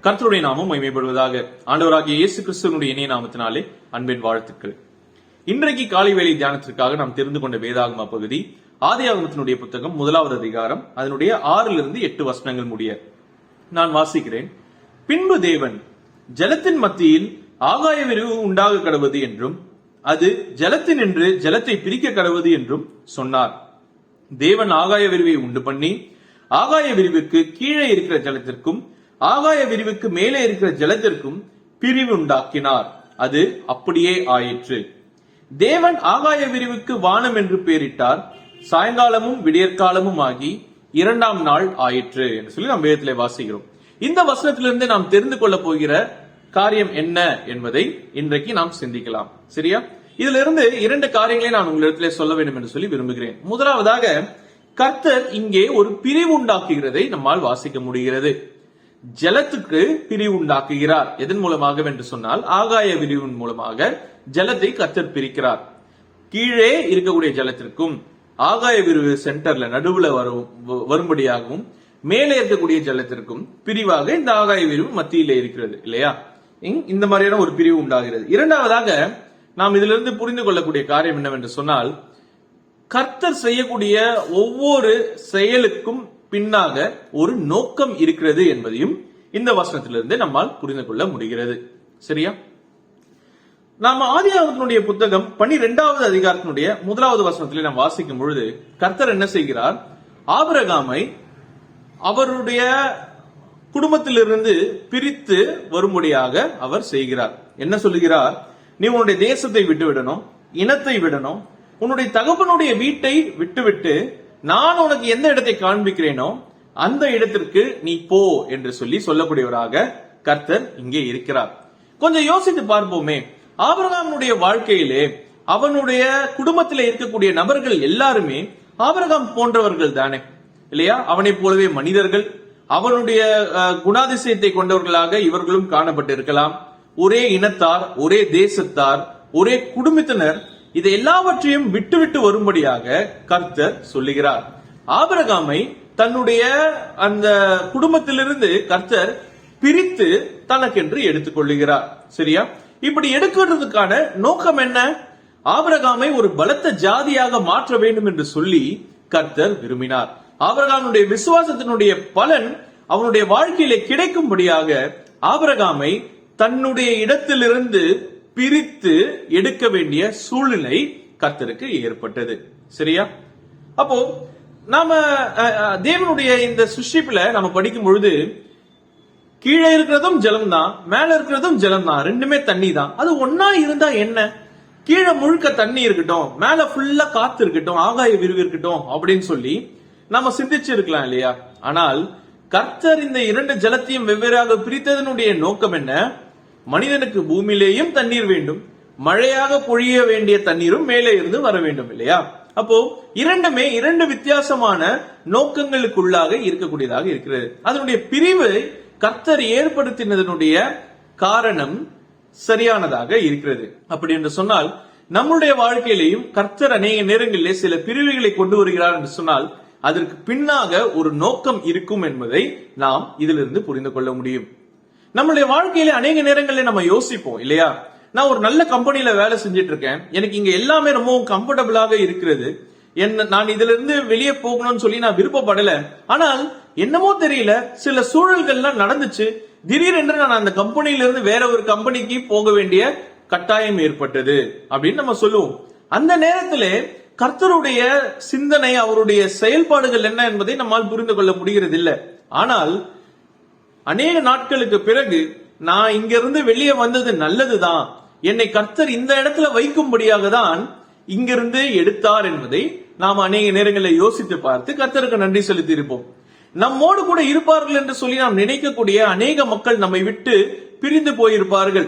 கர்த்தருடைய நாமம் மகிமைப்படுவதாக. ஆண்டவராகிய இயேசு கிறிஸ்துவனுடைய இணைய நாமத்தினாலே அன்பின் வாழ்த்துக்கள். இன்றைக்கு காலை வேளை தியானத்திற்காக நாம் தெரிந்து கொண்ட வேதாகம பகுதி ஆதியாகமத்தினுடைய புத்தகம் 1வது அதிகாரம், அதனுடைய 6-8 வசனங்கள் முடிய நான் வாசிக்கிறேன். பின்பு தேவன் ஜலத்தின் மத்தியில் ஆகாய விரிவு உண்டாக கடவது என்றும் அது ஜலத்தினின்று ஜலத்தை பிரிக்க கடவது என்றும் சொன்னார். தேவன் ஆகாய விரிவை உண்டு பண்ணி ஆகாய விரிவுக்கு கீழே இருக்கிற ஜலத்திற்கும் ஆகாய விரிவுக்கு மேலே இருக்கிற ஜலத்திற்கும் பிரிவு உண்டாக்கினார். அது அப்படியே ஆயிற்று. தேவன் ஆகாய விரிவுக்கு வானம் என்று பெயரிட்டார். சாயங்காலமும் விடியற்காலமும் ஆகி 2ஆம் நாள் ஆயிற்று என்று சொல்லி நாம் வேதத்திலே வாசிக்கிறோம். இந்த வசனத்திலிருந்து நாம் தெரிந்து கொள்ள போகிற காரியம் என்ன என்பதை இன்றைக்கு நாம் சிந்திக்கலாம். சரியா? இதுல இருந்து 2 காரியங்களை நான் உங்களிடத்திலே சொல்ல வேண்டும் என்று சொல்லி விரும்புகிறேன். முதலாவதாக, கர்த்தர் இங்கே ஒரு பிரிவு உண்டாக்குகிறதை நம்மால் வாசிக்க முடிகிறது. ஜலத்துக்கு பிரிவு உண்டாக்குகிறார். எதன் மூலமாக என்று சொன்னால், ஆகாய விரிவின் மூலமாக ஜலத்தை கர்த்தர் பிரிக்கிறார். கீழே இருக்கக்கூடிய ஜலத்திற்கும் ஆகாய விரிவு சென்டர்ல நடுவுல வரும்படியாகவும் மேலே இருக்கக்கூடிய ஜலத்திற்கும் பிரிவாக இந்த ஆகாய விரிவு மத்தியிலே இருக்கிறது இல்லையா? இந்த மாதிரியான ஒரு பிரிவு உண்டாகிறது. இரண்டாவதாக, நாம் இதிலிருந்து புரிந்து கொள்ளக்கூடிய காரியம் என்னவென்று சொன்னால், கர்த்தர் செய்யக்கூடிய ஒவ்வொரு செயலுக்கும் பின்னாக ஒரு நோக்கம் இருக்கிறது என்பதையும் இந்த வசனத்திலிருந்து நம்மால் புரிந்து கொள்ள முடிகிறது. சரியா? நாம் ஆதியாகமத்தினுடைய புத்தகம் 12வது அதிகாரத்தினுடைய 1வது வசனத்திலே நாம் வாசிக்கும் பொழுது, கர்த்தர் என்ன செய்கிறார்? ஆபிரகாமை அவருடைய குடும்பத்திலிருந்து பிரித்து வரும்படியாக அவர் செய்கிறார். என்ன சொல்லுகிறார்? நீ உன்னுடைய தேசத்தை விட்டு விடணும், இனத்தை விடணும், உன்னுடைய தகப்பனுடைய வீட்டை விட்டுவிட்டு நான் உனக்கு எந்த இடத்தை காண்பிக்கிறேனோ அந்த இடத்திற்கு நீ போ என்று சொல்லக்கூடியவராக கர்த்தர் இங்கே இருக்கிறார். கொஞ்சம் யோசித்து பார்ப்போமே. ஆபிரகாமுடைய வாழ்க்கையிலே அவனுடைய குடும்பத்திலே இருக்கக்கூடிய நபர்கள் எல்லாருமே ஆபிரகாம் போன்றவர்கள் தானே இல்லையா? அவனை போலவே மனிதர்கள், அவனுடைய குணாதிசயத்தை கொண்டவர்களாக இவர்களும் காணப்பட்டிருக்கலாம். ஒரே இனத்தார், ஒரே தேசத்தார், ஒரே குடும்பத்தினர். இதை எல்லாவற்றையும் விட்டு வரும்படியாக கர்த்தர் சொல்லுகிறார். ஆபிரகாமை தன்னுடைய அந்த குடும்பத்திலிருந்து கர்த்தர் பிரித்து தனக்கென்று எடுத்துக் கொள்ளுகிறார். சரியா? இப்படி எடுக்கிறதுக்கான நோக்கம் என்ன? ஆபிரகாமை ஒரு பலத்த ஜாதியாக மாற்ற வேண்டும் என்று சொல்லி கர்த்தர் விரும்பினார். ஆபிரகாமுடைய விசுவாசத்தினுடைய பலன் அவனுடைய வாழ்க்கையிலே கிடைக்கும்படியாக ஆபிரகாமை தன்னுடைய இடத்திலிருந்து பிரித்து எடுக்க வேண்டிய சூழ்நிலை கர்த்தருக்கு ஏற்பட்டது. சரியா? அப்போ நாம தேவனுடைய இந்த சிருஷ்டிப்புல நம்ம படிக்கும் பொழுது, கீழே இருக்கிறதும் ஜலம் தான், மேல இருக்கிறதும் ஜலம் தான், ரெண்டுமே தண்ணி தான். அது ஒன்னா இருந்தா என்ன? கீழே முழுக்க தண்ணி இருக்கட்டும், மேல ஃபுல்லா காத்து இருக்கட்டும், ஆகாய விரிவு இருக்கட்டும் அப்படின்னு சொல்லி நம்ம சிந்திச்சு இருக்கலாம் இல்லையா? ஆனால் கர்த்தர் இந்த 2 ஜலத்தையும் வெவ்வேறாக பிரித்ததனுடைய நோக்கம் என்ன? மனிதனுக்கு பூமியிலேயும் தண்ணீர் வேண்டும், மழையாக பொழிய வேண்டிய தண்ணீரும் மேலே இருந்து வர வேண்டும் இல்லையா? அப்போ இரண்டுமே 2 வித்தியாசமான நோக்கங்களுக்குள்ளாக இருக்கக்கூடியதாக இருக்கிறது. அதனுடைய பிரிவு கர்த்தர் ஏற்படுத்தினதனுடைய காரணம் சரியானதாக இருக்கிறது. அப்படி என்று சொன்னால், நம்முடைய வாழ்க்கையிலேயும் கர்த்தர் அநேக நேரங்களிலே சில பிரிவுகளை கொண்டு வருகிறார் என்று சொன்னால், அதற்கு பின்னாக ஒரு நோக்கம் இருக்கும் என்பதை நாம் இதிலிருந்து புரிந்து கொள்ள முடியும். நம்மளுடைய வாழ்க்கையில அநேக நேரங்களில் நம்ம யோசிப்போம் இல்லையா? நான் ஒரு நல்ல கம்பெனில வேலை செஞ்சிட்டு இருக்கேன், எனக்கு இங்க எல்லாமே ரொம்பவும் கம்ஃபர்டபுளாக இருக்கிறது, நான் இதுல இருந்து வெளியே போகணும்னு சொல்லி நான் விருப்பப்படல. ஆனால் என்னமோ தெரியல, சில சூழல்கள்லாம் நடந்துச்சு, திடீரென்று நான் அந்த கம்பெனில இருந்து வேற ஒரு கம்பெனிக்கு போக வேண்டிய கட்டாயம் ஏற்பட்டது அப்படின்னு நம்ம சொல்லுவோம். அந்த நேரத்திலே கர்த்தருடைய சிந்தனை, அவருடைய செயல்பாடுகள் என்ன என்பதை நம்மால் புரிந்து கொள்ள முடிகிறது இல்லை. ஆனால் அநேக நாட்களுக்கு பிறகு, நான் இங்கிருந்து வெளியே வந்தது நல்லதுதான், என்னை கர்த்தர் இந்த இடத்துல வைக்கும்படியாக தான் இங்கிருந்து எடுத்தார் என்பதை நாம் அநேக நேரங்களில் யோசித்து பார்த்து கர்த்தருக்கு நன்றி செலுத்தி இருப்போம். நம்மோடு கூட இருப்பார்கள் என்று சொல்லி நாம் நினைக்கக்கூடிய அநேக மக்கள் நம்மை விட்டு பிரிந்து போயிருப்பார்கள்.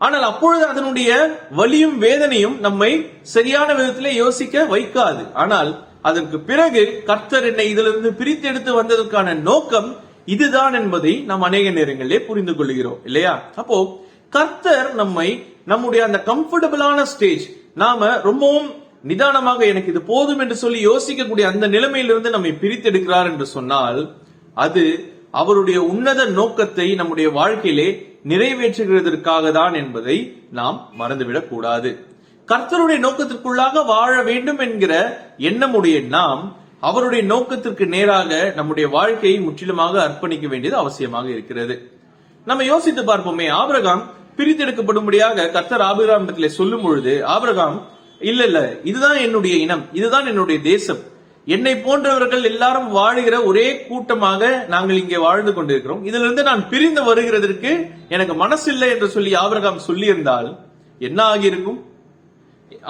ஆனால் அப்பொழுது அதனுடைய வலியும் வேதனையும் நம்மை சரியான விதத்திலே யோசிக்க வைக்காது. ஆனால் அதற்கு பிறகு கர்த்தர் என்னை இதிலிருந்து பிரித்து எடுத்து வந்ததற்கான நோக்கம் இதுதான் என்பதை நாம் அநேக நேரங்களிலே புரிந்து கொள்கிறோம் இல்லையா? அப்போ கர்த்தர் நம்மை நம்முடைய அந்த கம்ஃபர்டபுளான ஸ்டேஜ், நாம ரொம்பவும் நிதானமாக எனக்கு இது போதும் என்று சொல்லி யோசிக்கக்கூடிய அந்த நிலைமையிலிருந்து நம்மை பிரித்தெடுக்கிறார் என்று சொன்னால், அது அவருடைய உன்னத நோக்கத்தை நம்முடைய வாழ்க்கையிலே நிறைவேற்றுகிறதற்காக தான் என்பதை நாம் மறந்துவிடக் கூடாது. கர்த்தருடைய நோக்கத்திற்குள்ளாக வாழ வேண்டும் என்கிற எண்ணமுடைய நாம் அவருடைய நோக்கத்திற்கு நேராக நம்முடைய வாழ்க்கையை முற்றிலுமாக அர்ப்பணிக்க வேண்டியது அவசியமாக இருக்கிறது. நம்ம யோசித்து பார்ப்போமே, ஆபிரகாம் பிரித்தெடுக்கப்படும்படியாக கர்த்தர் ஆபிரகாமிடத்திலே சொல்லும் பொழுது ஆபிரகாம் இல்ல இதுதான் என்னுடைய இனம், இதுதான் என்னுடைய தேசம், என்னை போன்றவர்கள் எல்லாரும் வாழுகிற ஒரே கூட்டமாக நாங்கள் இங்கே வாழ்ந்து கொண்டிருக்கிறோம், இதுல இருந்து நான் பிரிந்து வருகிறதற்கு எனக்கு மனசில்லை என்று சொல்லி ஆபிரகாம் சொல்லி இருந்தால் என்ன ஆகியிருக்கும்?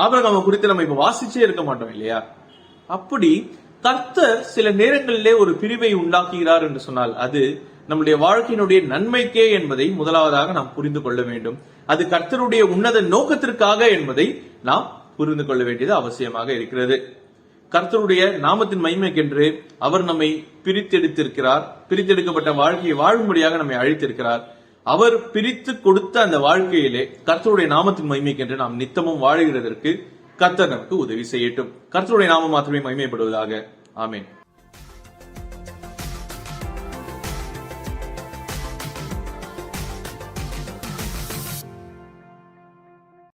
ஆபிரகாமை குறித்து நம்ம இப்ப வாசிச்சே இருக்க மாட்டோம் இல்லையா? அப்படி கர்த்தர் சில நேரங்களிலே ஒரு பிரிவை உண்டாக்குகிறார் என்று சொன்னால் அது நம்முடைய வாழ்க்கையினுடைய நன்மைக்கே என்பதை முதலாவதாக நாம் புரிந்து கொள்ள வேண்டும். அது கர்த்தருடைய உன்னத நோக்கத்திற்காக என்பதை நாம் புரிந்து கொள்ள வேண்டியது அவசியமாக இருக்கிறது. கர்த்தருடைய நாமத்தின் மகிமைக்கென்று அவர் நம்மை பிரித்தெடுத்திருக்கிறார். பிரித்தெடுக்கப்பட்ட வாழ்க்கையை வாழும்படியாக நம்மை அழைத்திருக்கிறார். அவர் பிரித்து கொடுத்த அந்த வாழ்க்கையிலே கர்த்தருடைய நாமத்தின் மகிமைக்கென்று நாம் நித்தமும் வாழுகிறதற்கு கர்த்தர் நமக்கு உதவி செய்யட்டும். கர்த்தருடைய நாமம் மாத்திரமே மகிமைப்படுவதாக. ஆமென்.